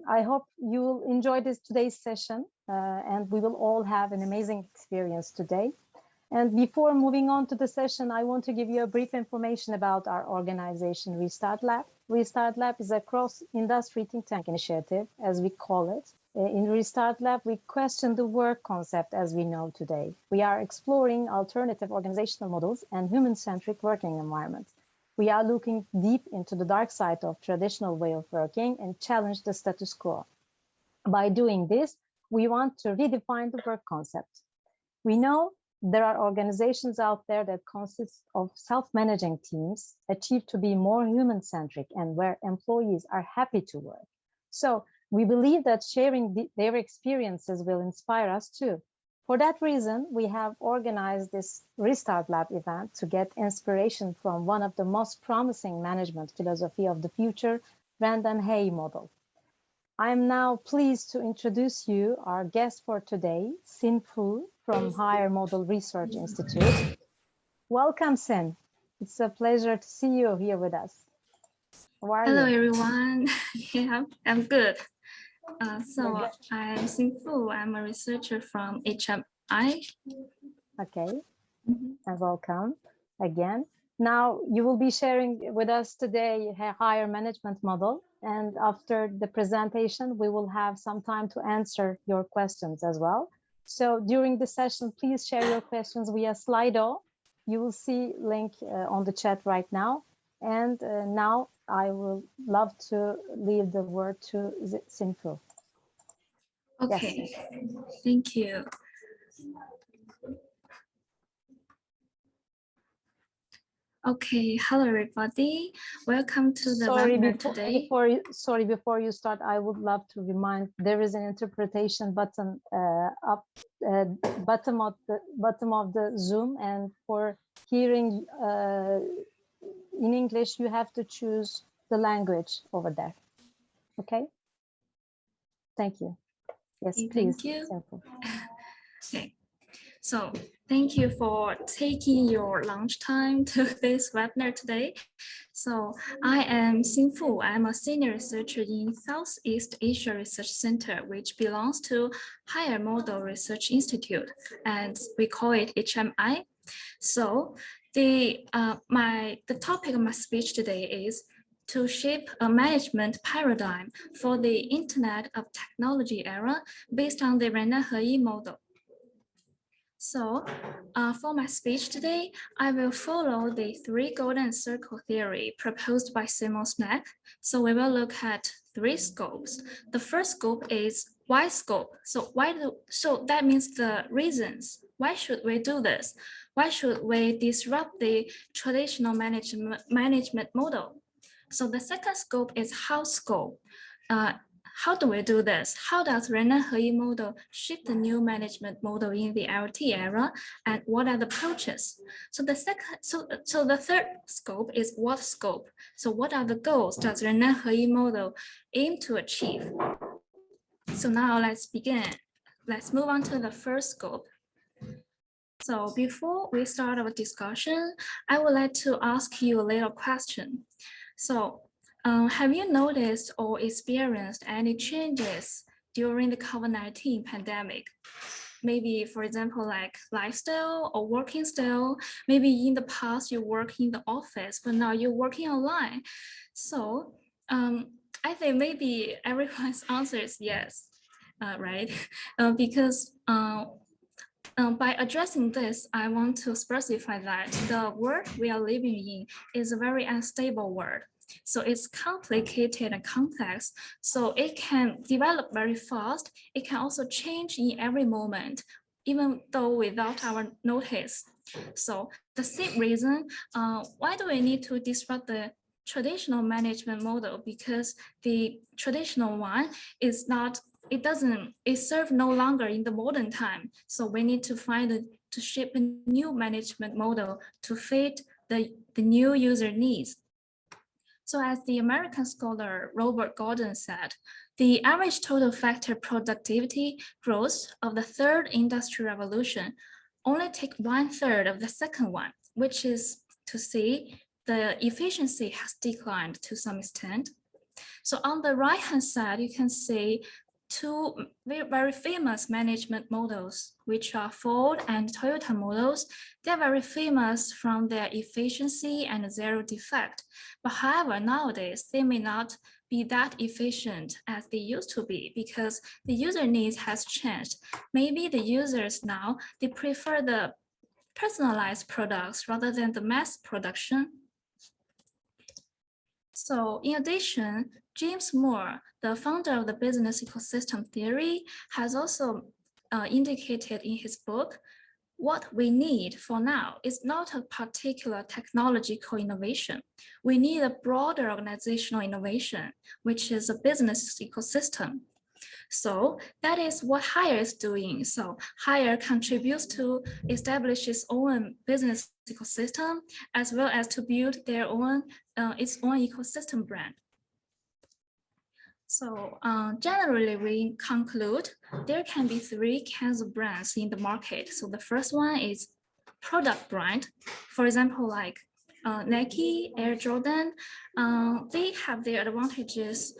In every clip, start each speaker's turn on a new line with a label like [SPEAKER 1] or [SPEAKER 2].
[SPEAKER 1] I hope you will enjoy today's session, and we will all have an amazing experience today. And before moving on to the session, I want to give you a brief information about our organization, RestartLab. RestartLab is a cross-industry think tank initiative, as we call it. In RestartLab, we question the work concept as we know today. We are exploring alternative organizational models and human-centric working environments. We are looking deep into the dark side of traditional way of working and challenge the status quo. By doing this, we want to redefine the work concept. We know there are organizations out there that consist of self-managing teams, achieve to be more human-centric and where employees are happy to work. So we believe that sharing their experiences will inspire us too. For that reason, we have organized this RestartLab event to get inspiration from one of the most promising management philosophy of the future, REN-DAN-HEYI model. I am now pleased to introduce you our guest for today, Xin Fu from Higher Model Research Institute. Welcome, Xin. It's a pleasure to see you here with us. How are
[SPEAKER 2] Hello,
[SPEAKER 1] you?
[SPEAKER 2] everyone. Yeah, I'm good. So I'm Xin Fu. I'm a researcher from HMI.
[SPEAKER 1] Okay, and welcome again. Now you will be sharing with us today a higher management model. And after the presentation, we will have some time to answer your questions as well. So during the session, please share your questions via Slido. You will see link on the chat right now. And now I will love to leave the word to Xin Fu.
[SPEAKER 2] Okay,
[SPEAKER 1] yes.
[SPEAKER 2] Thank you. Okay, hello everybody. Welcome to the webinar today.
[SPEAKER 1] Before you start, I would love to remind there is an interpretation button bottom of the Zoom, and for hearing in English, you have to choose the language over there. Okay. Thank you. Yes,
[SPEAKER 2] okay,
[SPEAKER 1] please.
[SPEAKER 2] Thank you. Okay. So thank you for taking your lunch time to this webinar today. So I am Xin Fu. I'm a senior researcher in Southeast Asia Research Center, which belongs to Higher Model Research Institute, and we call it HMI. So the topic of my speech today is to shape a management paradigm for the Internet of Technology era based on the REN-DAN-HEYI model. So for my speech today, I will follow the 3 golden circle theory proposed by Simon Snack. So we will look at 3 scopes. The first scope is why scope. So that means the reasons. Why should we do this? Why should we disrupt the traditional management model? So the second scope is how scope. How do we do this? How does REN-DAN-HEYI model shape the new management model in the IoT era, and what are the approaches? So the third scope is what scope. So what are the goals does REN-DAN-HEYI model aim to achieve? So now let's begin. Let's move on to the first scope. So before we start our discussion, I would like to ask you a little question. So have you noticed or experienced any changes during the COVID-19 pandemic? Maybe, for example, like lifestyle or working style. Maybe in the past you work in the office, but now you're working online. So I think maybe everyone's answer is yes, right? Because by addressing this, I want to specify that the world we are living in is a very unstable world. So it's complicated and complex. So it can develop very fast. It can also change in every moment, even though without our notice. So the same reason, why do we need to disrupt the traditional management model? Because the traditional one is not, it serves no longer in the modern time. So we need to to shape a new management model to fit the new user needs. So as the American scholar Robert Gordon said, the average total factor productivity growth of the 3rd industrial revolution only take 1/3 of the second one, which is to say the efficiency has declined to some extent. So on the right-hand side, you can see two very famous management models, which are Ford and Toyota models. They're very famous from their efficiency and zero defect. But however, nowadays, they may not be that efficient as they used to be because the user needs has changed. Maybe the users now, they prefer the personalized products rather than the mass production. So in addition, James Moore, the founder of the business ecosystem theory, has also indicated in his book, what we need for now is not a particular technological innovation. We need a broader organizational innovation, which is a business ecosystem. So that is what Hire is doing. So Hire contributes to establish its own business ecosystem, as well as to build their own its own ecosystem brand. So generally, we conclude there can be three kinds of brands in the market. So the first one is product brand. For example, like Nike, Air Jordan, they have their advantages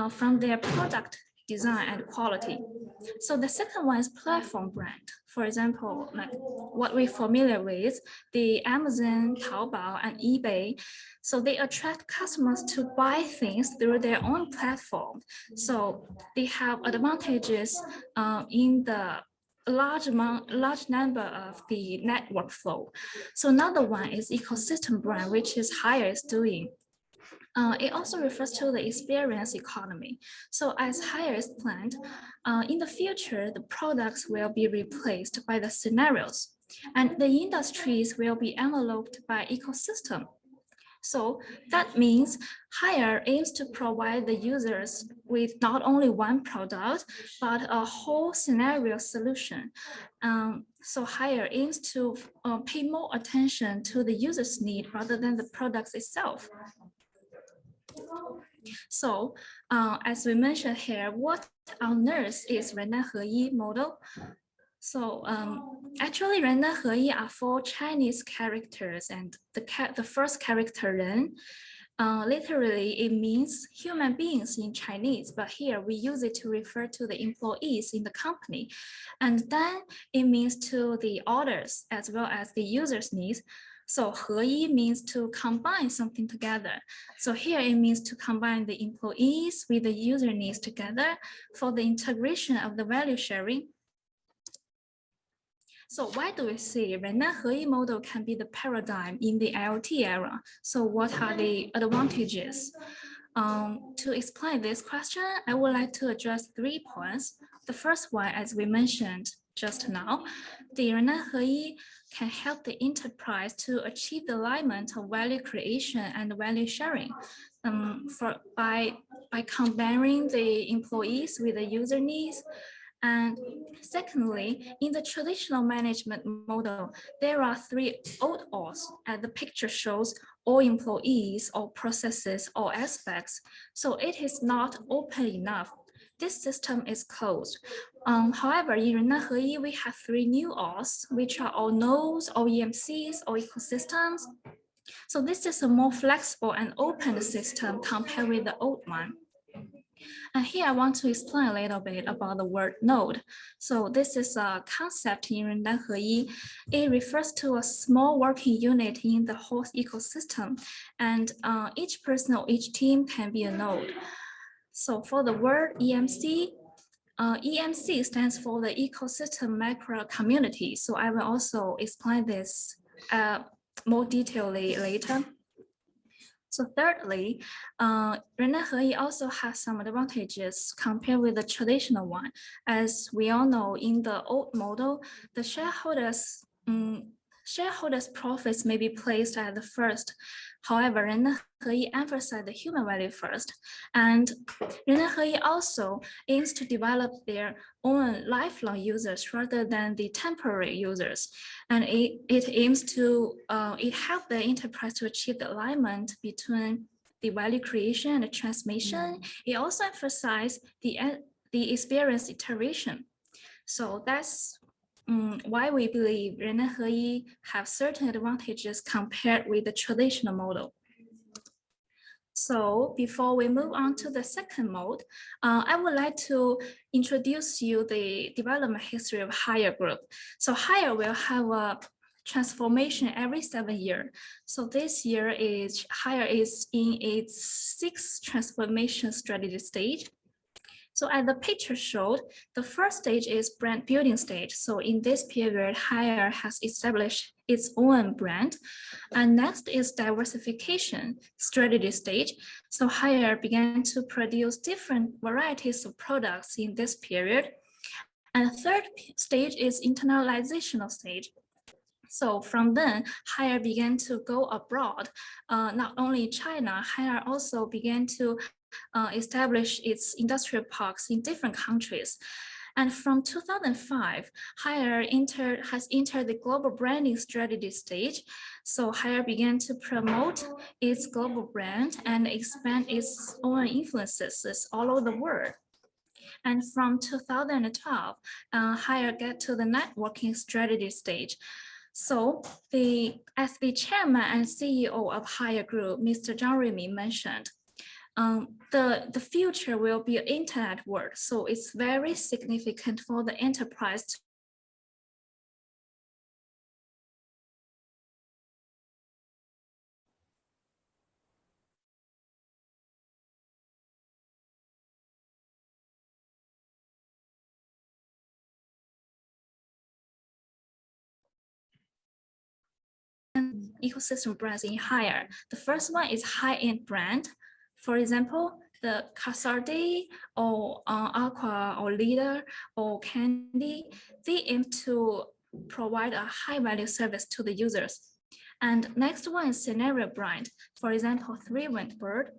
[SPEAKER 2] from their product design and quality. So the second one is platform brand. For example, like what we're familiar with, the Amazon, Taobao, and eBay. So they attract customers to buy things through their own platform. So they have advantages in the large number of the network flow. So another one is ecosystem brand, which is Hire is doing. It also refers to the experience economy. So as Hire is planned, in the future, the products will be replaced by the scenarios, and the industries will be enveloped by ecosystem. So that means Hire aims to provide the users with not only one product, but a whole scenario solution. So Hire aims to pay more attention to the user's need rather than the products itself. So as we mentioned here, what on earth is REN-DAN-HEYI model? So actually REN-DAN-HEYI are 4 Chinese characters, and the first character Ren, literally it means human beings in Chinese, but here we use it to refer to the employees in the company. And then it means to the orders as well as the user's needs. So 合一 means to combine something together. So here it means to combine the employees with the user needs together for the integration of the value sharing. So why do we say REN-DAN-HEYI model can be the paradigm in the IoT era? So what are the advantages? To explain this question, I would like to address 3 points. The first one, as we mentioned just now, the REN-DAN-HEYI can help the enterprise to achieve the alignment of value creation and value sharing by combining the employees with the user needs. And secondly, in the traditional management model, there are 3 old alls, as the picture shows, all employees, all processes, all aspects. So it is not open enough. This system is closed. However, in REN-DAN-HEYI, we have 3 new alls, which are all nodes, all EMCs, all ecosystems. So this is a more flexible and open system compared with the old one. And here I want to explain a little bit about the word node. So this is a concept in REN-DAN-HEYI. It refers to a small working unit in the whole ecosystem, and each person or each team can be a node. So for the word EMC, EMC stands for the ecosystem macro community. So I will also explain this more detailedly later. So thirdly, REN-DAN-HEYI also has some advantages compared with the traditional one. As we all know, in the old model, the shareholders' profits may be placed at the first. However, REN-DAN-HEYI emphasizes the human value first. And REN-DAN-HEYI also aims to develop their own lifelong users rather than the temporary users. And it aims to, it helps the enterprise to achieve the alignment between the value creation and the transmission. It also emphasizes the experience iteration. So that's why we believe REN-DAN-HEYI have certain advantages compared with the traditional model. So before we move on to the second mode, I would like to introduce you the development history of HEYI group. So HEYI will have a transformation every 7 years. So this year HEYI is in its 6th transformation strategy stage. So as the picture showed, the first stage is brand building stage. So in this period, HEYI has established its own brand. And next is diversification strategy stage. So HEYI began to produce different varieties of products in this period. And the third stage is internationalization stage. So from then, HEYI began to go abroad. Not only China, HEYI also began to establish its industrial parks in different countries. And from 2005, HEYI has entered the global branding strategy stage. So HEYI began to promote its global brand and expand its own influences all over the world. And from 2012, HEYI get to the networking strategy stage. So as the chairman and CEO of HEYI Group, Mr. Zhang Ruimi mentioned, the future will be an internet world. So it's very significant for the enterprise to ecosystem brands in HEYI. The first one is high-end brand. For example, the Casardi or Aqua or Leader or Candy, they aim to provide a high-value service to the users. And next one is scenario brand. For example, Three-Winged Bird.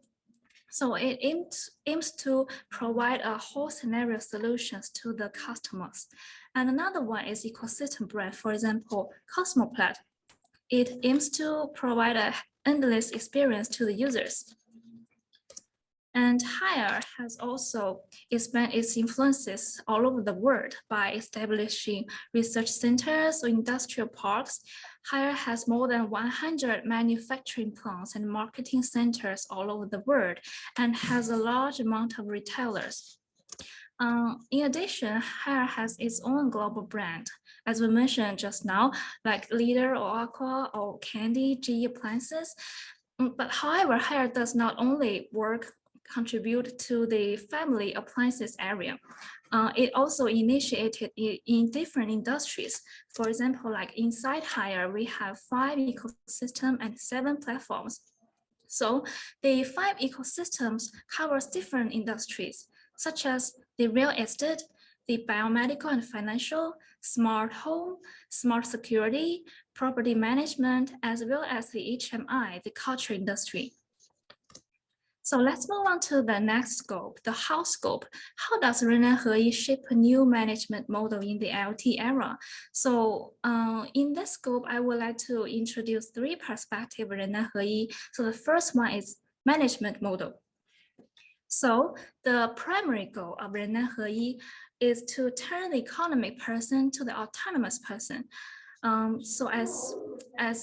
[SPEAKER 2] So it aims to provide a whole scenario solutions to the customers. And another one is ecosystem brand. For example, Cosmoplat. It aims to provide an endless experience to the users. And HEYI has also expanded its influences all over the world by establishing research centers or industrial parks. HEYI has more than 100 manufacturing plants and marketing centers all over the world and has a large amount of retailers. In addition, HEYI has its own global brand, as we mentioned just now, like Leader or Aqua or Candy, GE Appliances. But however, HEYI does not only contribute to the family appliances area. It also initiated in different industries. For example, like inside HEYI, we have 5 ecosystems and 7 platforms. So the 5 ecosystems covers different industries, such as the real estate, the biomedical and financial, smart home, smart security, property management, as well as the HMI, the culture industry. So let's move on to the next scope, the how scope. How does REN-DAN-HEYI shape a new management model in the IoT era? So in this scope, I would like to introduce 3 perspectives of REN-DAN-HEYI. So the first one is management model. So the primary goal of REN-DAN-HEYI is to turn the economic person to the autonomous person. So as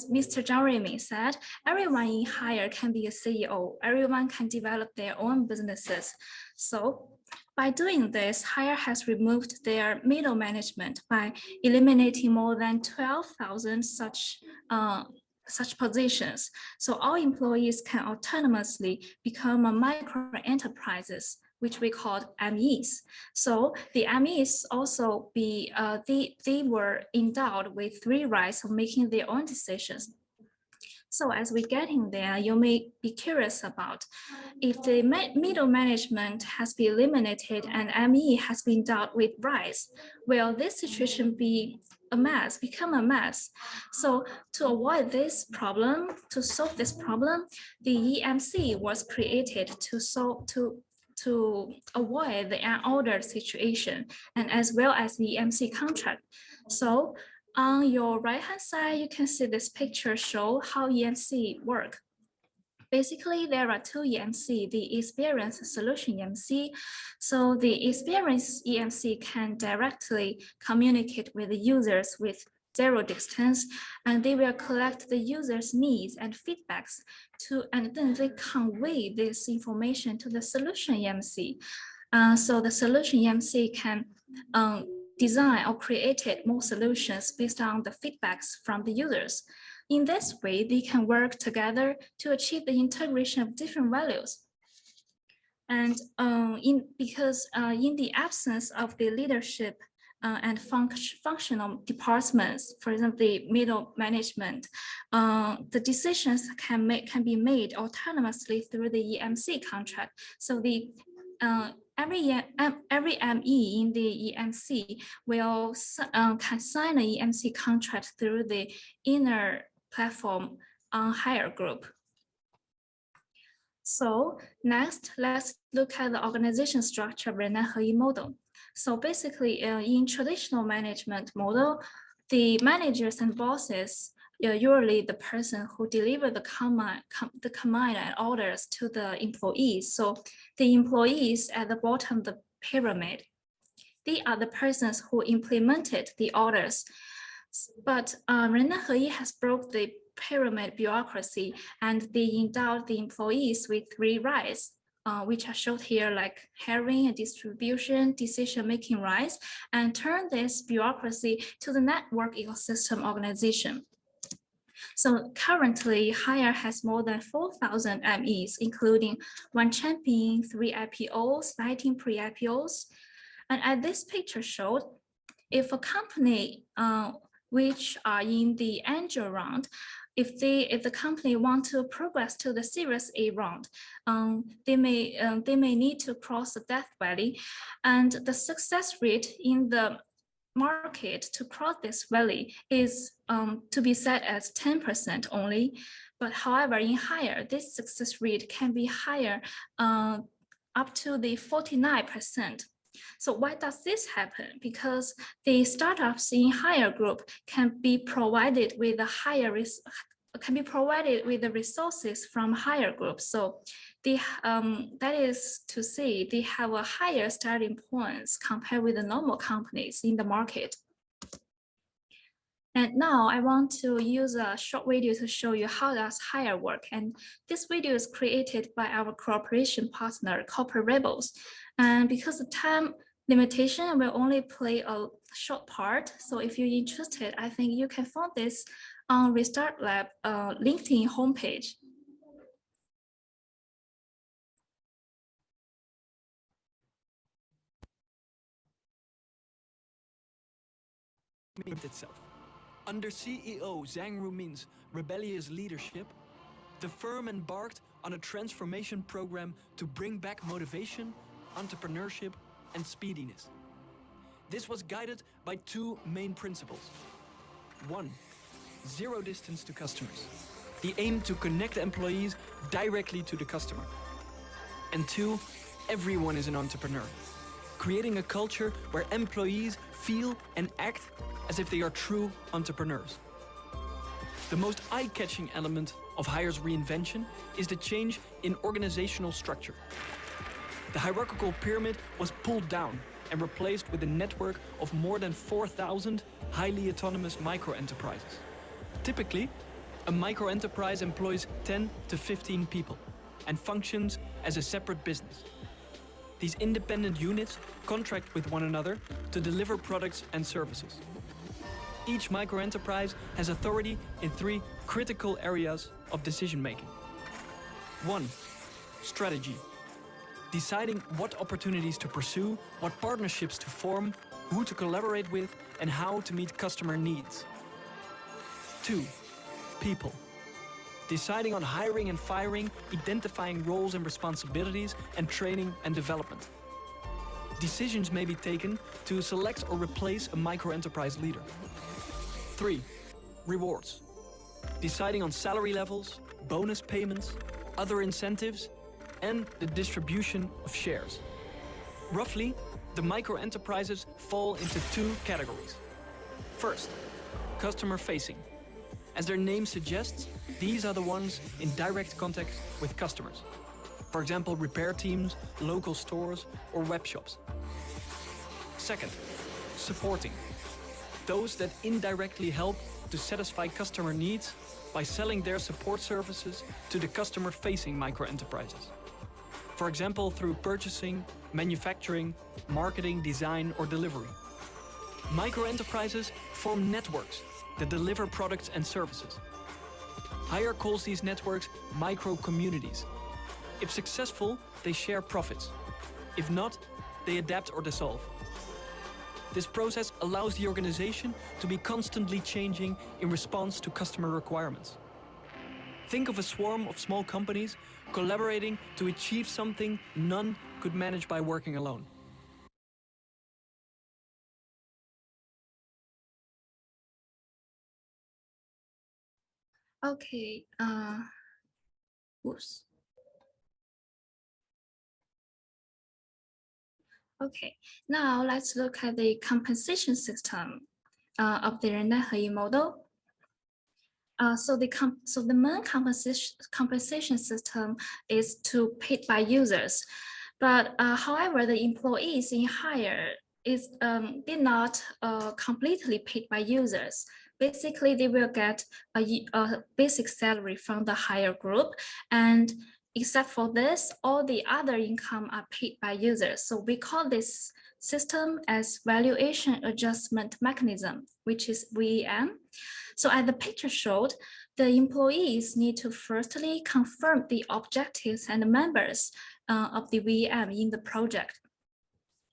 [SPEAKER 2] Mr. Zhang Ruimi said, everyone in HEYI can be a CEO. Everyone can develop their own businesses. So by doing this, HEYI has removed their middle management by eliminating more than 12,000 such positions. So all employees can autonomously become a micro enterprises, which we call MEs. So the MEs also they were endowed with 3 rights of making their own decisions. So as we get in there, you may be curious about if the middle management has been eliminated and ME has been endowed with rights, will this situation become a mess? So to avoid this problem, to solve this problem, the EMC was created to avoid the unordered situation and as well as the EMC contract. So on your right-hand side, you can see this picture show how EMC work. Basically, there are 2 EMC, the Experience Solution EMC. So the Experience EMC can directly communicate with the users with zero distance, and they will collect the user's needs and feedbacks and then they convey this information to the solution EMC. So the solution EMC can design or create more solutions based on the feedbacks from the users. In this way, they can work together to achieve the integration of different values. And because in the absence of the leadership and functional departments, for example, the middle management, the decisions can be made autonomously through the EMC contract. So the every ME in the EMC will can sign an EMC contract through the inner platform higher group. So next, let's look at the organization structure of REN-DAN-HEYI model. So basically, in traditional management model, the managers and bosses are usually the person who deliver the command and orders to the employees. So the employees at the bottom of the pyramid, they are the persons who implemented the orders. But REN-DAN-HEYI has broke the pyramid bureaucracy and they endowed the employees with 3 rights, which are shown here, like hiring and distribution, decision-making rights, and turn this bureaucracy to the network ecosystem organization. So currently, Hire has more than 4,000 MEs, including 1 champion, 3 IPOs, 19 pre-IPOs. And as this picture showed, if a company which are in the angel round, if the company want to progress to the Series A round, they may need to cross the Death Valley, and the success rate in the market to cross this valley is to be set as 10% only. But however, in Hire, this success rate can be higher, up to the 49%. So why does this happen? Because the startups in Hire group can be provided with the resources from Hire group. So they, that is to say, they have a higher starting points compared with the normal companies in the market. And now I want to use a short video to show you how does Hire work. And this video is created by our cooperation partner, Corporate Rebels. And because of time limitation, I will only play a short part. So if you're interested, I think you can find this on RestartLab LinkedIn homepage.
[SPEAKER 3] Itself. Under CEO Zhang Rumin's rebellious leadership, the firm embarked on a transformation program to bring back motivation, entrepreneurship, and speediness. This was guided by 2 main principles. 1, zero distance to customers. The aim to connect employees directly to the customer. And 2, everyone is an entrepreneur. Creating a culture where employees feel and act as if they are true entrepreneurs. The most eye-catching element of Hire's reinvention is the change in organizational structure. The hierarchical pyramid was pulled down and replaced with a network of more than 4,000 highly autonomous micro-enterprises. Typically, a micro-enterprise employs 10 to 15 people and functions as a separate business. These independent units contract with one another to deliver products and services. Each micro-enterprise has authority in 3 critical areas of decision-making. 1, strategy. Deciding what opportunities to pursue, what partnerships to form, who to collaborate with, and how to meet customer needs. 2, people. Deciding on hiring and firing, identifying roles and responsibilities, and training and development. Decisions may be taken to select or replace a micro-enterprise leader. 3, rewards. Deciding on salary levels, bonus payments, other incentives, and the distribution of shares. Roughly, the micro-enterprises fall into 2 categories. First, customer-facing. As their name suggests, these are the ones in direct contact with customers. For example, repair teams, local stores, or web shops. Second, supporting. those that indirectly help to satisfy customer needs by selling their support services to the customer-facing microenterprises. For example, through purchasing, manufacturing, marketing, design, or delivery. Microenterprises form networks that deliver products and services. HEYI calls these networks micro-communities. If successful, they share profits. If not, they adapt or dissolve. This process allows the organization to be constantly changing in response to customer requirements. Think of a swarm of small companies collaborating to achieve something none could manage by working alone.
[SPEAKER 2] Okay, oops. Okay, now let's look at the compensation system of the REN-DAN-HEYI model. So the main compensation system is to paid by users, but however, the employees in HEYI did not completely paid by users. Basically, they will get a basic salary from the higher group, and except for this, all the other income are paid by users. So we call this system as valuation adjustment mechanism, which is VAM. So as the picture showed, the employees need to firstly confirm the objectives and the members of the VAM in the project.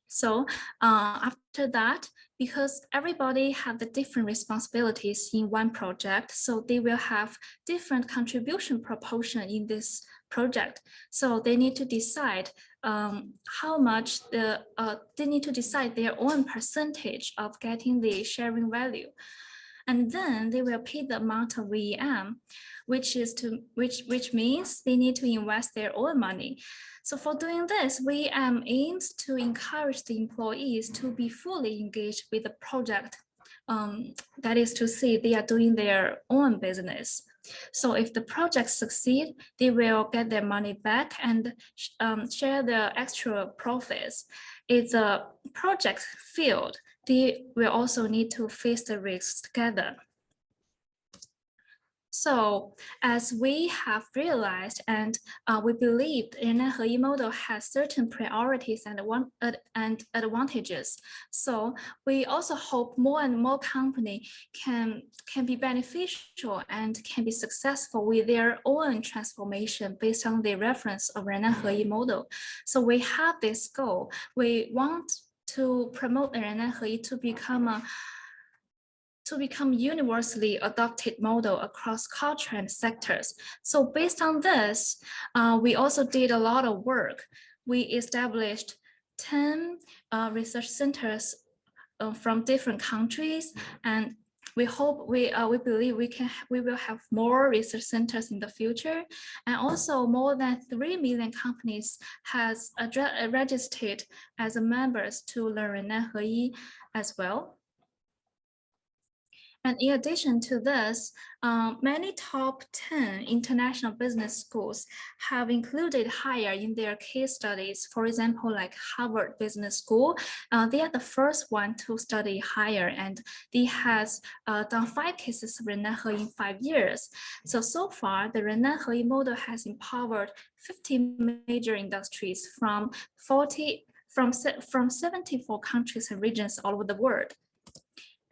[SPEAKER 2] So after that, because everybody have the different responsibilities in one project, so they will have different contribution proportion in this project. So they need to decide how much they need to decide their own percentage of getting the sharing value. And then they will pay the amount of VAM, which means they need to invest their own money. So for doing this, VAM aims to encourage the employees to be fully engaged with the project. That is to say, they are doing their own business. So if the project succeeds, they will get their money back and share the extra profits. If the project failed, they will also need to face the risks together. So as we have realized and we believe the REN-DAN-HEYI model has certain priorities and advantages. So we also hope more and more companies can be beneficial and can be successful with their own transformation based on the reference of REN-DAN-HEYI model. So we have this goal. We want to promote the REN-DAN-HEYI to become universally adopted model across culture and sectors. So based on this, we also did a lot of work. We established 10 research centers from different countries, and we believe we will have more research centers in the future. And also more than 3 million companies has registered as members to learn REN-DAN-HEYI as well. And in addition to this, many top 10 international business schools have included HEYI in their case studies. For example, like Harvard Business School, they are the first one to study HEYI, and they has done 5 cases of REN-DAN-HEYI in 5 years. So far, the REN-DAN-HEYI model has empowered 50 major industries from 74 countries and regions all over the world.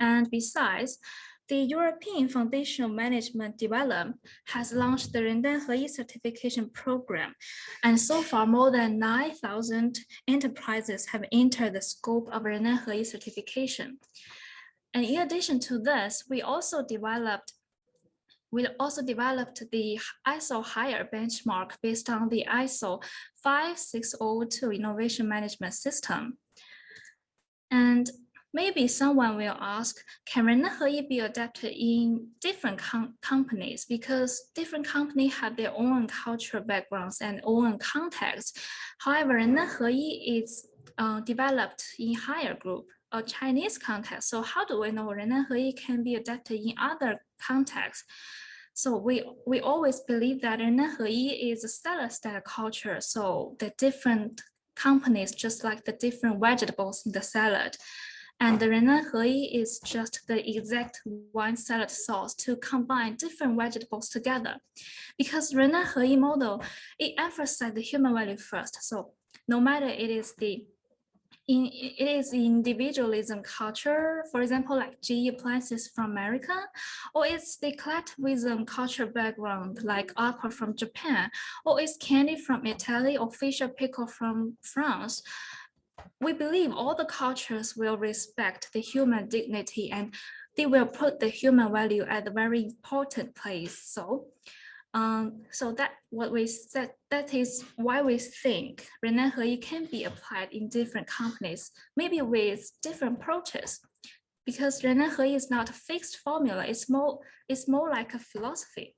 [SPEAKER 2] And besides, the European Foundational Management Development has launched the REN-DAN-HEYI certification program. And so far, more than 9,000 enterprises have entered the scope of REN-DAN-HEYI certification. And in addition to this, we also developed the ISO HEYI benchmark based on the ISO 5602 Innovation Management System. And maybe someone will ask, can REN-DAN-HEYI be adapted in different companies? Because different companies have their own cultural backgrounds and own context. However, REN-DAN-HEYI is developed in HEYI group, a Chinese context. So how do we know REN-DAN-HEYI can be adapted in other contexts? So we always believe that REN-DAN-HEYI is a salad-style culture. So the different companies, just like the different vegetables in the salad. And the REN-DAN-HEYI is just the exact one salad sauce to combine different vegetables together. Because REN-DAN-HEYI model, it emphasizes the human value first. So no matter it is individualism culture, for example, like GE appliances from America, or it's the collectivism culture background, like aqua from Japan, or it's candy from Italy, or fish or pickle from France. We believe all the cultures will respect the human dignity and they will put the human value at a very important place. So that is why we think REN-DAN-HEYI can be applied in different companies, maybe with different approaches, because REN-DAN-HEYI is not a fixed formula. It's more like a philosophy.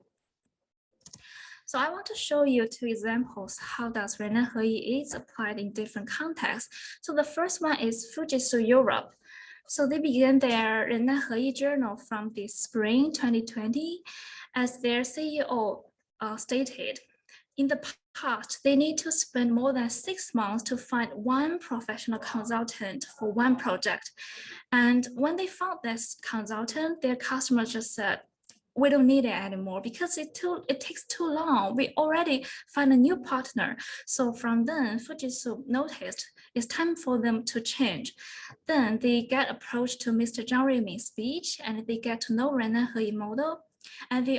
[SPEAKER 2] So I want to show you two examples how does REN-DAN-HEYI is applied in different contexts. So the first one is Fujitsu Europe. So they began their REN-DAN-HEYI journal from the spring 2020. As their CEO stated, in the past, they need to spend more than 6 months to find one professional consultant for one project. And when they found this consultant, their customer just said, we don't need it anymore because it takes too long. We already find a new partner. So from then, Fujitsu noticed it's time for them to change. Then they get approached to Mr. Zhang Ruimin's speech and they get to know REN-DAN-HEYI model. And they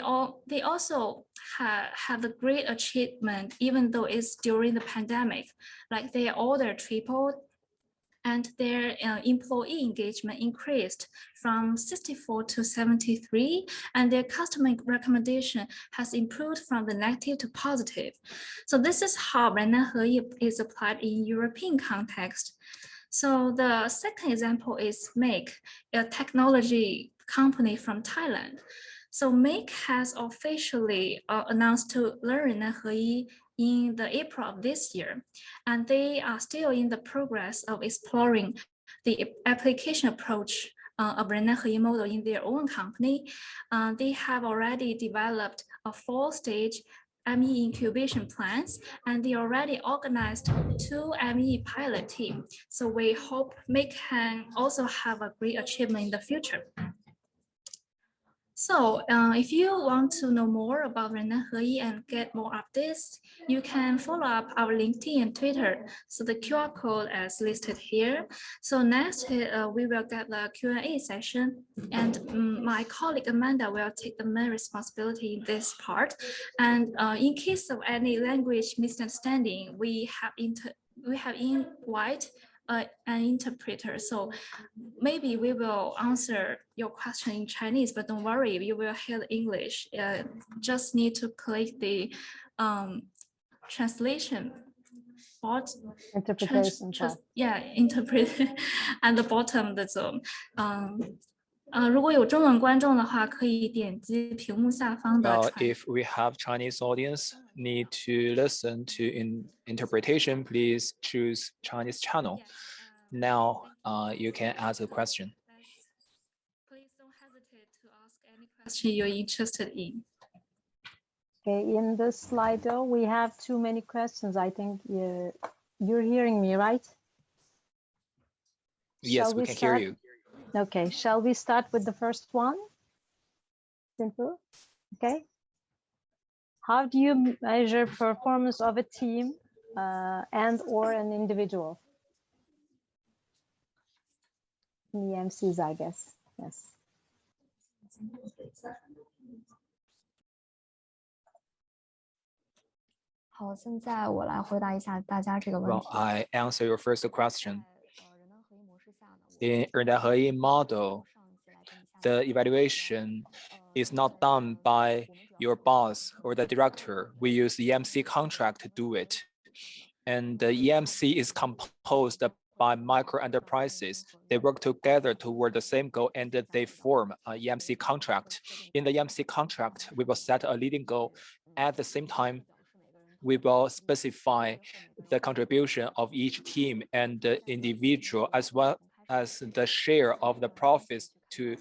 [SPEAKER 2] also have a great achievement, even though it's during the pandemic. Like their order tripled and their employee engagement increased from 64 to 73, and their customer recommendation has improved from the negative to positive. So this is how REN-DAN-HEYI is applied in European context. So the second example is Make, a technology company from Thailand. So Make has officially announced to learn REN-DAN-HEYI in the April of this year, and they are still in the progress of exploring the application approach of REN-DAN-HEYI model in their own company. They have already developed a 4-stage ME incubation plans, and they already organized 2 ME pilot teams. So we hope Make can also have a great achievement in the future. So if you want to know more about REN-DAN-HEYI and get more updates, you can follow up our LinkedIn and Twitter. So the QR code is listed here. So next, we will get the Q&A session, and my colleague Amanda will take the main responsibility in this part. And in case of any language misunderstanding, we have invite an interpreter. So maybe we will answer your question in Chinese, but don't worry, you will hear English. Just need to click the translation part.
[SPEAKER 1] Interpretation part.
[SPEAKER 2] Interpret at the bottom 的如果有中文观众的话，可以点击屏幕下方的。
[SPEAKER 4] If we have Chinese audience need to listen to interpretation, please choose Chinese channel. Now, you can ask a question.
[SPEAKER 2] Please don't hesitate to ask any question you're interested in.
[SPEAKER 1] Okay, in this Slido, we have too many questions. I think you're hearing me, right?
[SPEAKER 4] Yes, we can hear you.
[SPEAKER 1] Okay, shall we start with the first one? Simple. Okay. How do you measure performance of a team and or an individual? EMCs, I guess. Yes.
[SPEAKER 4] Well, I answer your first question. In REN-DAN-HEYI model, the evaluation is not done by your boss or the director. We use EMC contract to do it. And the EMC is composed by micro enterprises. They work together toward the same goal and they form an EMC contract. In the EMC contract, we will set a leading goal. At the same time, we will specify the contribution of each team and the individual, as well as the share of the profits to,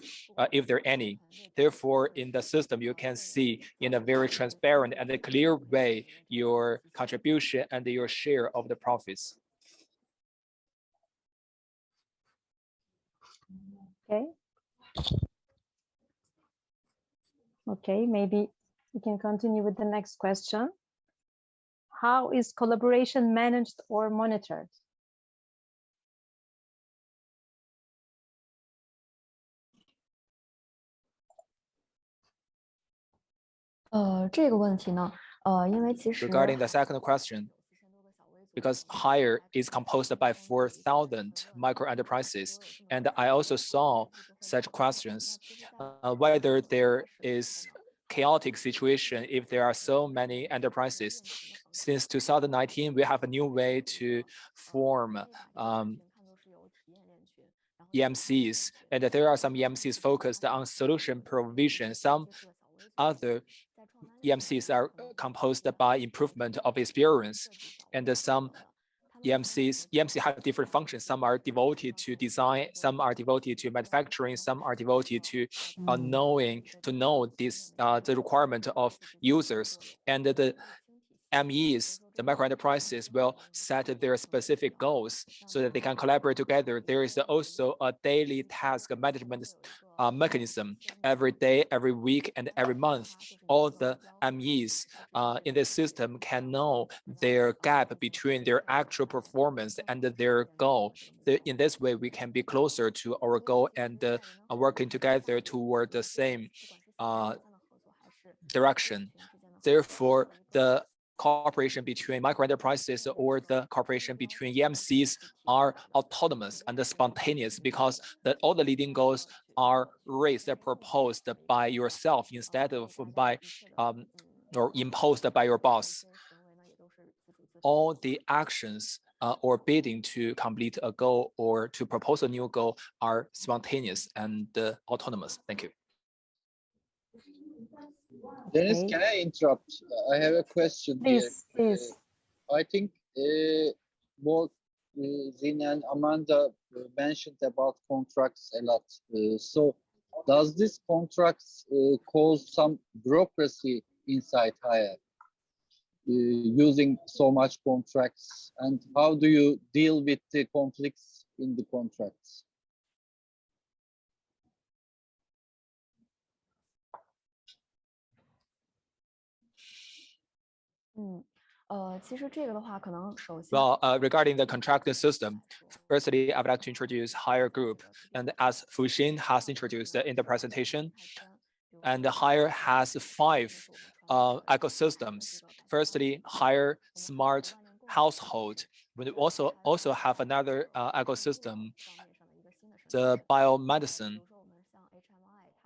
[SPEAKER 4] if there are any. Therefore, in the system, you can see in a very transparent and a clear way your contribution and your share of the profits.
[SPEAKER 1] Okay. Okay, maybe we can continue with the next question. How is collaboration managed or monitored?
[SPEAKER 4] Regarding the second question, because HEYI is composed by 4,000 micro enterprises, and I also saw such questions, whether there is chaotic situation if there are so many enterprises. Since 2019, we have a new way to form EMCs, and there are some EMCs focused on solution provision. Some other EMCs are composed by improvement of experience, and some EMC have different functions. Some are devoted to design, some are devoted to manufacturing, some are devoted to know this the requirement of users, and the MEs, the micro enterprises, will set their specific goals so that they can collaborate together. There is also a daily task management mechanism every day, every week, and every month. All the MEs in this system can know their gap between their actual performance and their goal. In this way, we can be closer to our goal and working together toward the same direction. Therefore, the cooperation between micro enterprises or the cooperation between EMCs are autonomous and spontaneous because all the leading goals are raised and proposed by yourself instead of by or imposed by your boss. All the actions or bidding to complete a goal or to propose a new goal are spontaneous and autonomous. Thank you.
[SPEAKER 5] Dennis, can I interrupt? I have a question here.
[SPEAKER 1] Please.
[SPEAKER 5] I think both Xin and Amanda mentioned about contracts a lot. So does this contracts cause some bureaucracy inside HEYI using so much contracts? And how do you deal with the conflicts in the contracts?
[SPEAKER 4] Well, regarding the contracting system, firstly, I would like to introduce HEYI Group. And as Xin Fu has introduced in the presentation, and HEYI has 5 ecosystems. Firstly, HEYI Smart Household. We also have another ecosystem, the biomedicine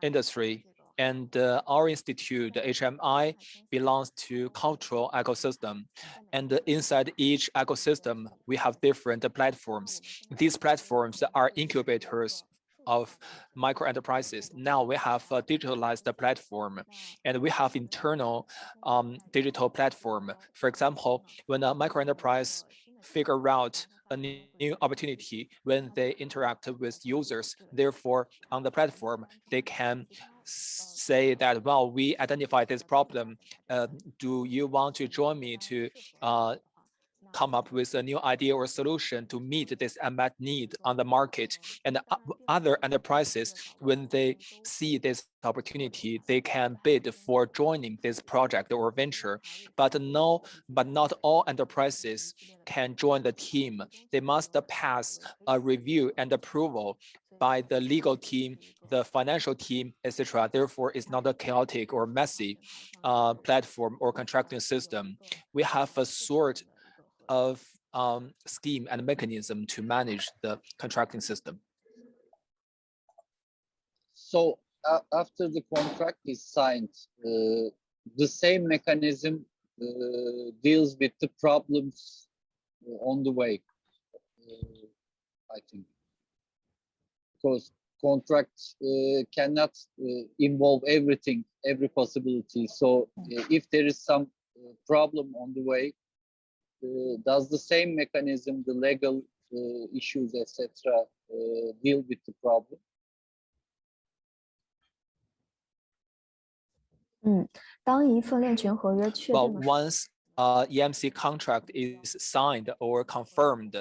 [SPEAKER 4] industry. And our institute, the HMI, belongs to cultural ecosystem. And inside each ecosystem, we have different platforms. These platforms are incubators of micro enterprises. Now we have a digitalized platform, and we have internal digital platform. For example, when a micro enterprise figure out a new opportunity when they interact with users, therefore on the platform, they can say that, well, we identified this problem. Do you want to join me to come up with a new idea or solution to meet this unmet need on the market? And other enterprises, when they see this opportunity, they can bid for joining this project or venture. But not all enterprises can join the team. They must pass a review and approval by the legal team, the financial team, etc. Therefore, it's not a chaotic or messy platform or contracting system. We have a sort of scheme and mechanism to manage the contracting system.
[SPEAKER 5] So after the contract is signed, the same mechanism deals with the problems on the way, I think. Because contracts cannot involve everything, every possibility. So if there is some problem on the way, does the same mechanism, the legal issues, etc., deal with the problem?
[SPEAKER 4] Well, once EMC contract is signed or confirmed,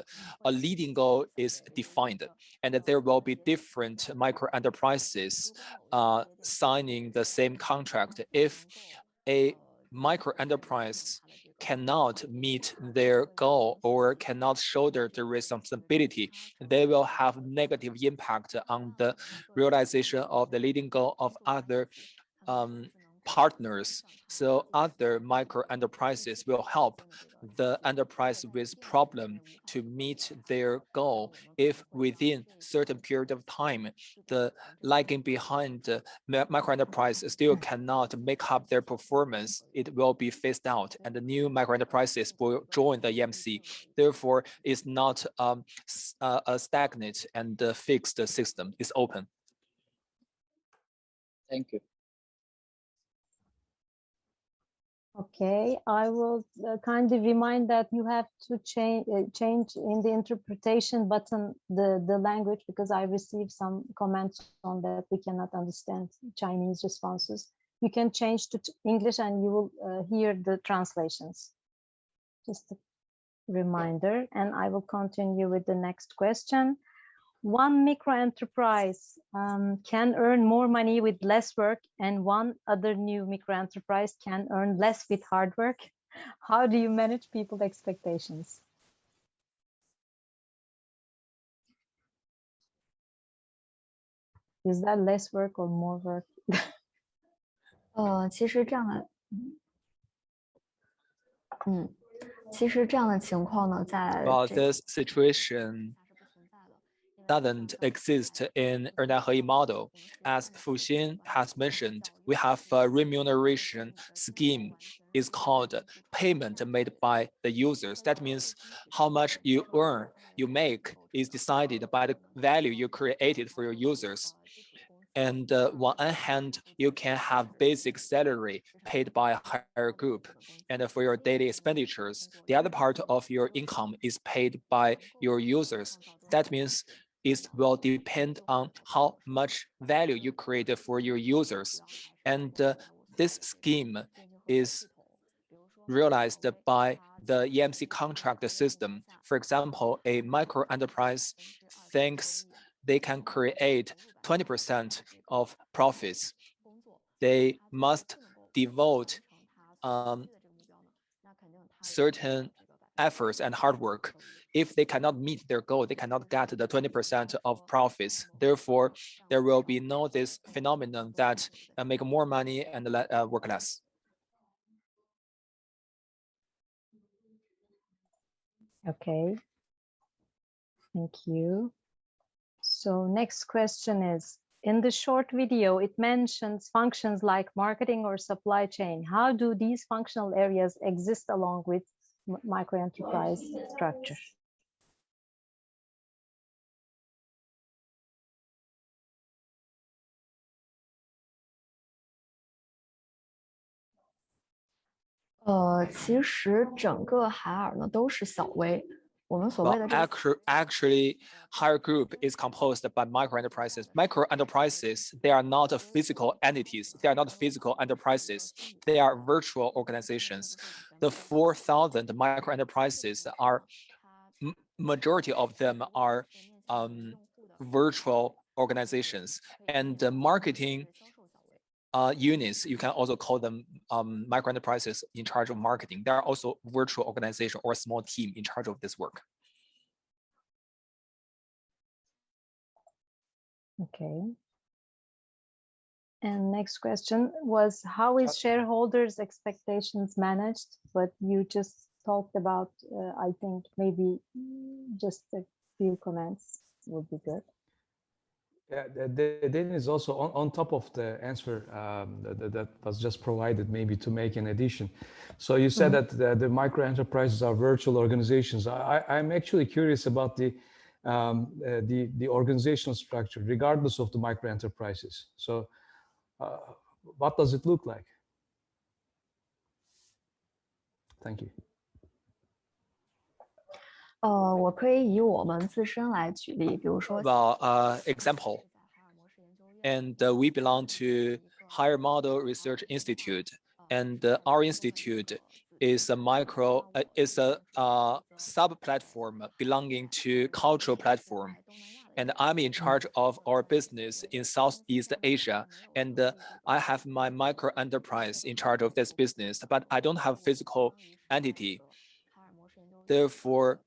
[SPEAKER 4] a leading goal is defined, and there will be different micro enterprises signing the same contract. If a micro enterprise cannot meet their goal or cannot shoulder the responsibility, they will have negative impact on the realization of the leading goal of other partners. So other micro enterprises will help the enterprise with problem to meet their goal. If within certain period of time, the lagging behind micro enterprise still cannot make up their performance, it will be phased out and the new micro enterprises will join the EMC. Therefore, it's not a stagnant and fixed system, it's open.
[SPEAKER 5] Thank you.
[SPEAKER 1] Okay, I will kindly remind that you have to change in the interpretation button the language, because I received some comments on that we cannot understand Chinese responses. You can change to English and you will hear the translations. Just a reminder, and I will continue with the next question. One micro enterprise can earn more money with less work, and one other new micro enterprise can earn less with hard work. How do you manage people's expectations? Is that less work or more work?
[SPEAKER 6] 其实这样的，其实这样的情况呢，在
[SPEAKER 4] Well, this situation doesn't exist in REN-DAN-HEYI model. As Fuxin has mentioned, we have a remuneration scheme. It's called payment made by the users. That means how much you earn, you make is decided by the value you created for your users. And on one hand, you can have basic salary paid by a higher group. And for your daily expenditures, the other part of your income is paid by your users. That means it will depend on how much value you create for your users. And this scheme is realized by the EMC contract system. For example, a micro enterprise thinks they can create 20% of profits. They must devote certain efforts and hard work. If they cannot meet their goal, they cannot get the 20% of profits. Therefore, there will be no this phenomenon that make more money and work less.
[SPEAKER 1] Okay, thank you. So next question is, in the short video, it mentions functions like marketing or supply chain. How do these functional areas exist along with micro enterprise structure?
[SPEAKER 6] 其实整个海尔呢都是小微。我们所谓的
[SPEAKER 4] actually, higher group is composed by micro enterprises. Micro enterprises, they are not physical entities. They are not physical enterprises. They are virtual organizations. The 4,000 micro enterprises are, majority of them are virtual organizations. And the marketing units, you can also call them micro enterprises in charge of marketing. There are also virtual organization or a small team in charge of this work.
[SPEAKER 1] Okay. And next question was, how is shareholders' expectations managed? But you just talked about, I think maybe just a few comments would be good.
[SPEAKER 7] Yeah, then is also on top of the answer that was just provided, maybe to make an addition. So you said that the micro enterprises are virtual organizations. I'm actually curious about the organizational structure, regardless of the micro enterprises. So what does it look like? Thank you.
[SPEAKER 6] 我可以以我们自身来举例，比如说
[SPEAKER 4] Well, example, and we belong to Higher Model Research Institute, and our institute is a sub-platform belonging to cultural platform. And I'm in charge of our business in Southeast Asia. And I have my micro enterprise in charge of this business, but I don't have physical entity. Therefore,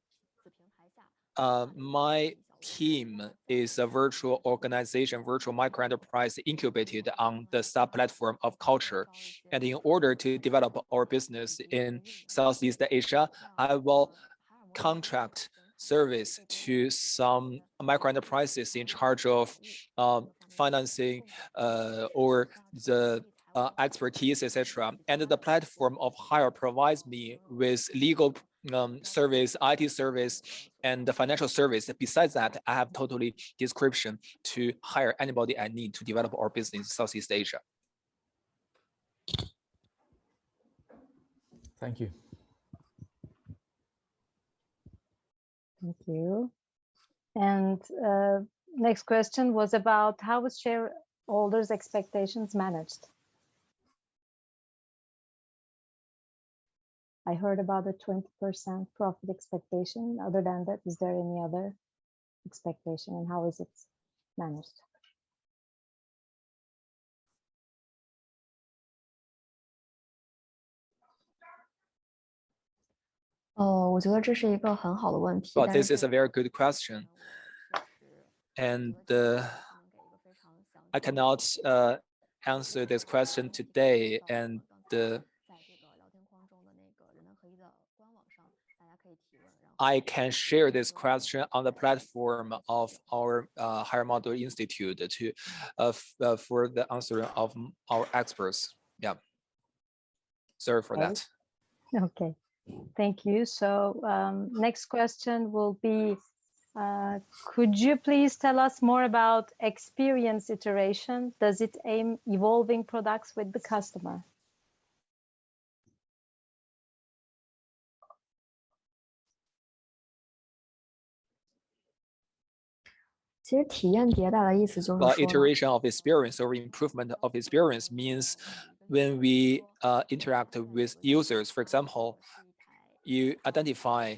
[SPEAKER 4] my team is a virtual organization, virtual micro enterprise incubated on the sub-platform of culture. And in order to develop our business in Southeast Asia, I will contract service to some micro enterprises in charge of financing or the expertise, etc. And the platform of hire provides me with legal service, IT service, and the financial service. Besides that, I have totally description to hire anybody I need to develop our business in Southeast Asia.
[SPEAKER 7] Thank you.
[SPEAKER 1] Thank you. And next question was about how was shareholders' expectations managed? I heard about the 20% profit expectation. Other than that, is there any other expectation, and how is it managed?
[SPEAKER 6] 我觉得这是一个很好的问题。
[SPEAKER 4] Well, this is a very good question. And I cannot answer this question today. And I can share this question on the platform of our Higher Model Institute for the answer of our experts. Yeah. Sorry for that.
[SPEAKER 1] Okay. Thank you. So next question will be, could you please tell us more about experience iteration? Does it aim evolving products with the customer?
[SPEAKER 4] Iteration of experience or improvement of experience means when we interact with users. For example, you identify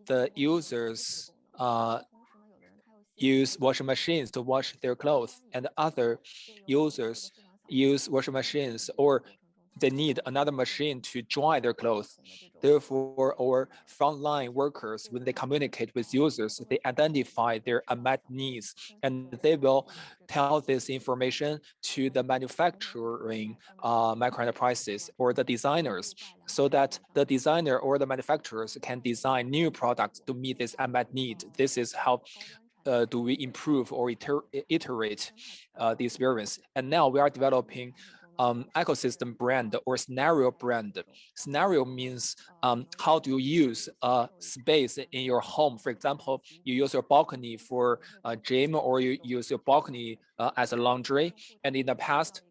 [SPEAKER 4] the users use washing machines to wash their clothes, and other users use washing machines, or they need another machine to dry their clothes. Therefore, our frontline workers, when they communicate with users, they identify their unmet needs, and they will tell this information to the manufacturing microenterprises or the designers, so that the designer or the manufacturers can design new products to meet this unmet need. This is how do we improve or iterate the experience. And now we are developing ecosystem brand or scenario brand. Scenario means how do you use a space in your home. For example, you use your balcony for a gym, or you use your balcony as a laundry. And in the past,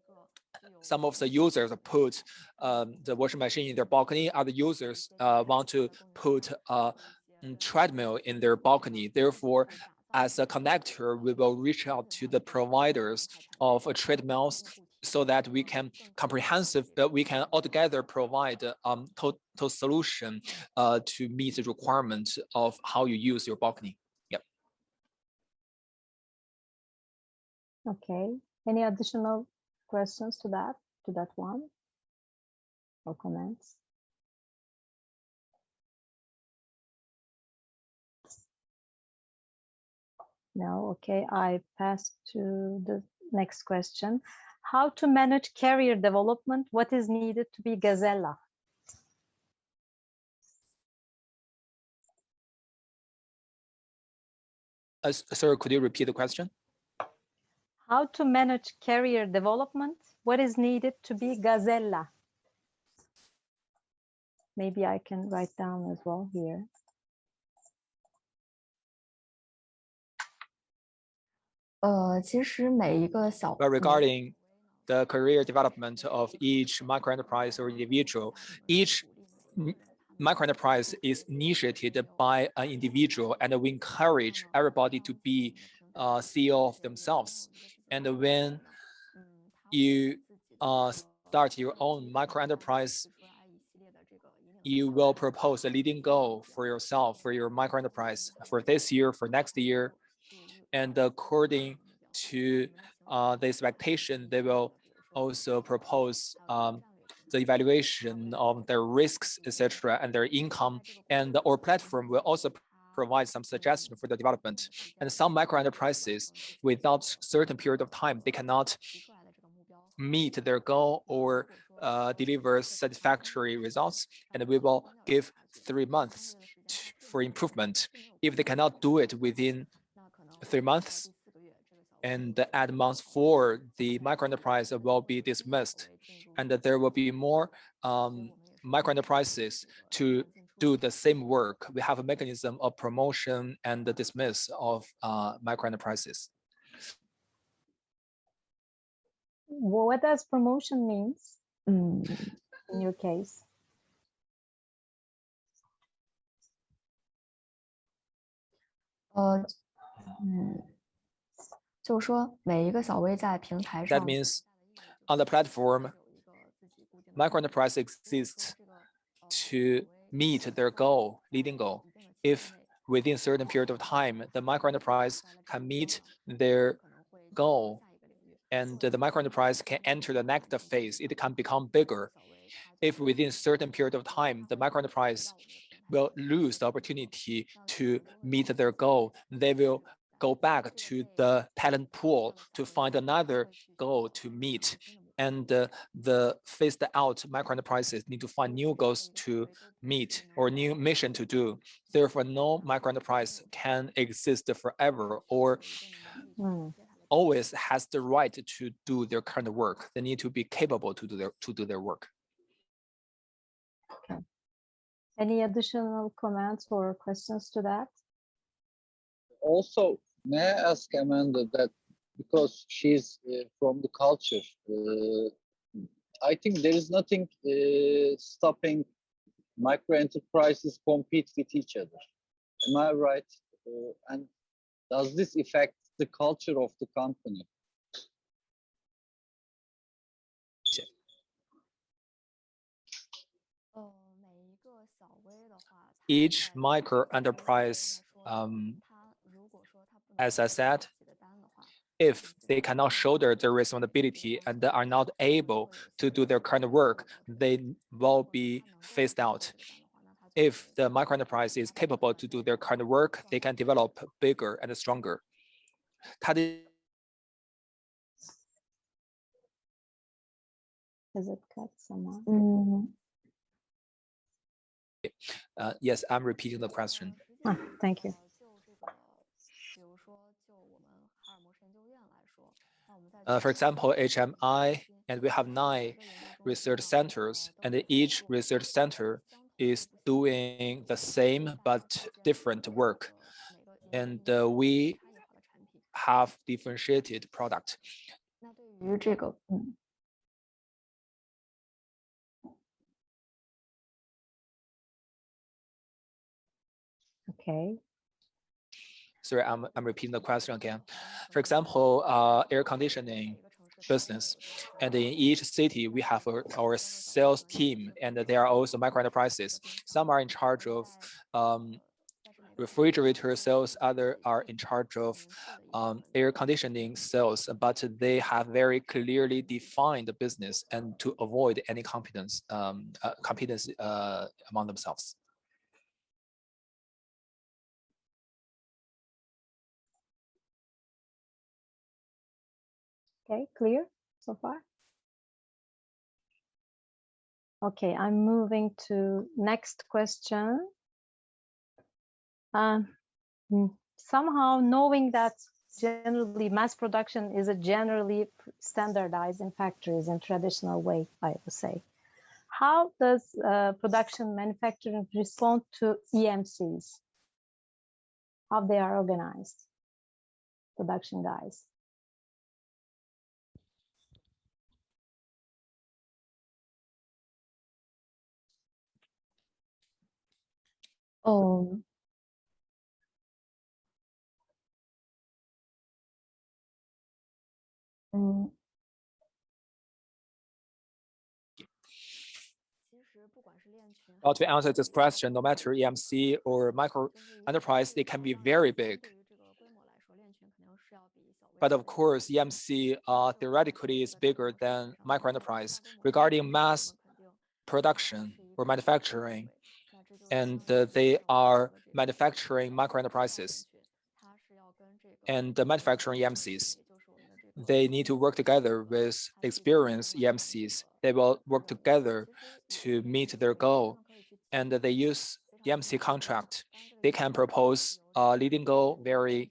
[SPEAKER 4] some of the users put the washing machine in their balcony. Other users want to put a treadmill in their balcony. Therefore, as a connector, we will reach out to the providers of treadmills, so that we can we can altogether provide a total solution to meet the requirement of how you use your balcony. Yep.
[SPEAKER 1] Okay. Any additional questions to that one, or comments? No. Okay. I pass to the next question. How to manage career development? What is needed to be Gazella?
[SPEAKER 4] Sorry, could you repeat the question?
[SPEAKER 1] How to manage career development? What is needed to be Gazella? Maybe I can write down as well here.
[SPEAKER 4] But regarding the career development of each microenterprise or individual, each microenterprise is initiated by an individual, and we encourage everybody to be CEO of themselves. And when you start your own microenterprise, you will propose a leading goal for yourself, for your micro enterprise, for this year, for next year. And according to the expectation, they will also propose the evaluation of their risks, etc., and their income. And our platform will also provide some suggestion for the development. And some micro enterprises, without certain period of time, they cannot meet their goal or deliver satisfactory results, and we will give 3 months for improvement. If they cannot do it within 3 months, and at month 4, the micro enterprise will be dismissed, and there will be more micro enterprises to do the same work. We have a mechanism of promotion and the dismiss of micro enterprises.
[SPEAKER 1] What does promotion means in your case?
[SPEAKER 6] 就是说每一个小微在平台
[SPEAKER 4] That
[SPEAKER 6] 上
[SPEAKER 4] means on the platform, micro enterprise exists to meet their goal, leading goal. If within a certain period of time, the micro enterprise can meet their goal, and the micro enterprise can enter the next phase, it can become bigger. If within a certain period of time, the micro enterprise will lose the opportunity to meet their goal, they will go back to the talent pool to find another goal to meet. And the phased out micro enterprises need to find new goals to meet or new mission to do. Therefore, no micro enterprise can exist forever or always has the right to do their current work. They need to be capable to do their work.
[SPEAKER 1] Okay. Any additional comments or questions to that?
[SPEAKER 5] Also, may I ask Amanda that, because she's from the culture, I think there is nothing stopping micro enterprises compete with each other. Am I right? And does this affect the culture of the company?
[SPEAKER 4] Each micro enterprise, as I said, if they cannot shoulder their responsibility and are not able to do their current work, they will be phased out. If the micro enterprise is capable to do their current work, they can develop bigger and stronger.
[SPEAKER 1] Does it cut someone?
[SPEAKER 4] Yes, I'm repeating the question.
[SPEAKER 1] Thank you.
[SPEAKER 4] For example, HMI, and we have 9 research centers, and each research center is doing the same but different work. And we have differentiated product.
[SPEAKER 1] Okay.
[SPEAKER 4] Sorry, I'm repeating the question again. For example, air conditioning business, and in each city we have our sales team, and there are also micro enterprises. Some are in charge of refrigerator sales, others are in charge of air conditioning sales, but they have very clearly defined the business and to avoid any competence among themselves.
[SPEAKER 1] Okay, clear so far? Okay, I'm moving to next question. Somehow knowing that generally mass production is a generally standardized in factories in traditional way, I would say. How does production manufacturing respond to EMCs? How they are organized, production guys?
[SPEAKER 6] Oh.
[SPEAKER 4] Well, to answer this question, no matter EMC or micro enterprise, they can be very big. But of course, EMC theoretically is bigger than micro enterprise. Regarding mass production or manufacturing, and they are manufacturing micro enterprises and manufacturing EMCs. They need to work together with experienced EMCs. They will work together to meet their goal, and they use EMC contract. They can propose a leading goal, very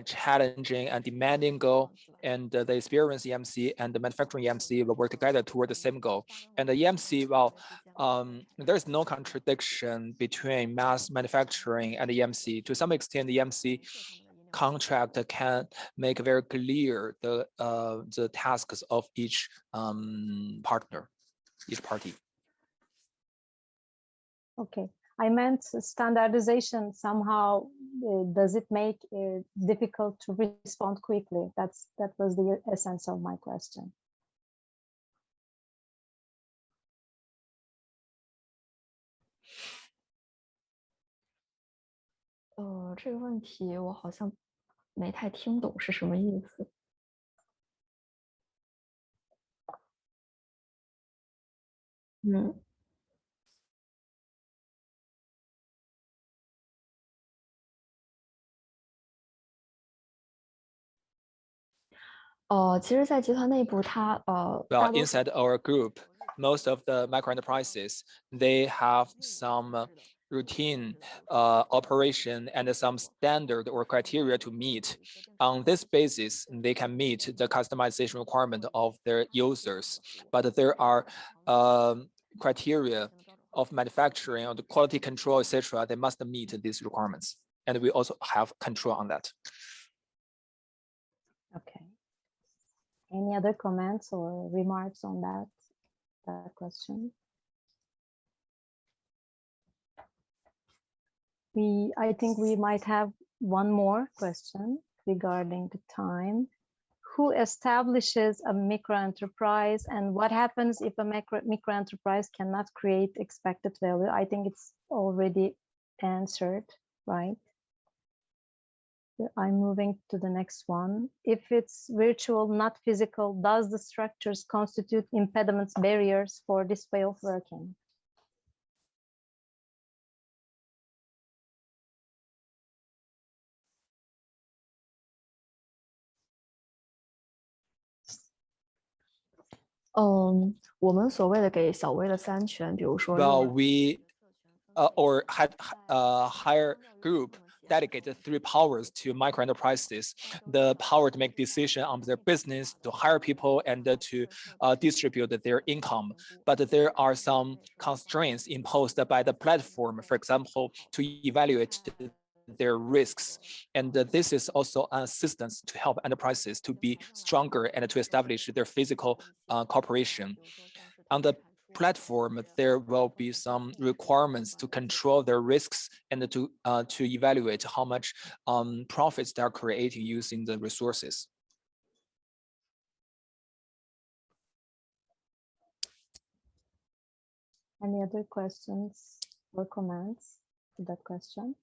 [SPEAKER 4] challenging and demanding goal, and the experienced EMC and the manufacturing EMC will work together toward the same goal. And the EMC, well, there's no contradiction between mass manufacturing and EMC. To some extent, the EMC contract can make very clear the tasks of each partner, each party.
[SPEAKER 1] Okay, I meant standardization somehow. Does it make it difficult to respond quickly? That was the essence of my question.
[SPEAKER 6] 这个问题我好像没太听懂是什么意思。其实，在集团内部，它
[SPEAKER 4] well, inside our group, most of the micro enterprises, they have some routine operation and some standard or criteria to meet. On this basis, they can meet the customization requirement of their users. But there are criteria of manufacturing or the quality control, etc. They must meet these requirements, and we also have control on that.
[SPEAKER 1] Okay. Any other comments or remarks on that question? I think we might have one more question regarding the time. Who establishes a micro enterprise, and what happens if a micro enterprise cannot create expected value? I think it's already answered, right? I'm moving to the next one. If it's virtual, not physical, does the structures constitute impediments, barriers for this way of working?
[SPEAKER 6] 我们所谓的给小微的3权，比如说
[SPEAKER 4] well, we or had higher group dedicated 3 powers to micro enterprises: the power to make decision on their business, to hire people, and to distribute their income. But there are some constraints imposed by the platform, for example, to evaluate their risks. And this is also an assistance to help enterprises to be stronger and to establish their physical cooperation. On the platform, there will be some requirements to control their risks and to evaluate how much profits they are creating using the resources.
[SPEAKER 1] Any other questions or comments to that question?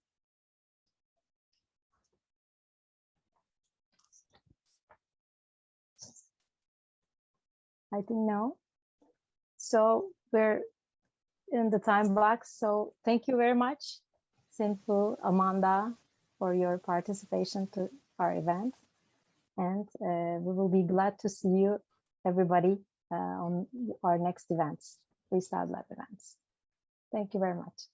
[SPEAKER 1] I think no. So we're in the time box. So thank you very much, Xin Fu, Amanda, for your participation to our event. And we will be glad to see you, everybody, on our next events, RestartLab events. Thank you very much.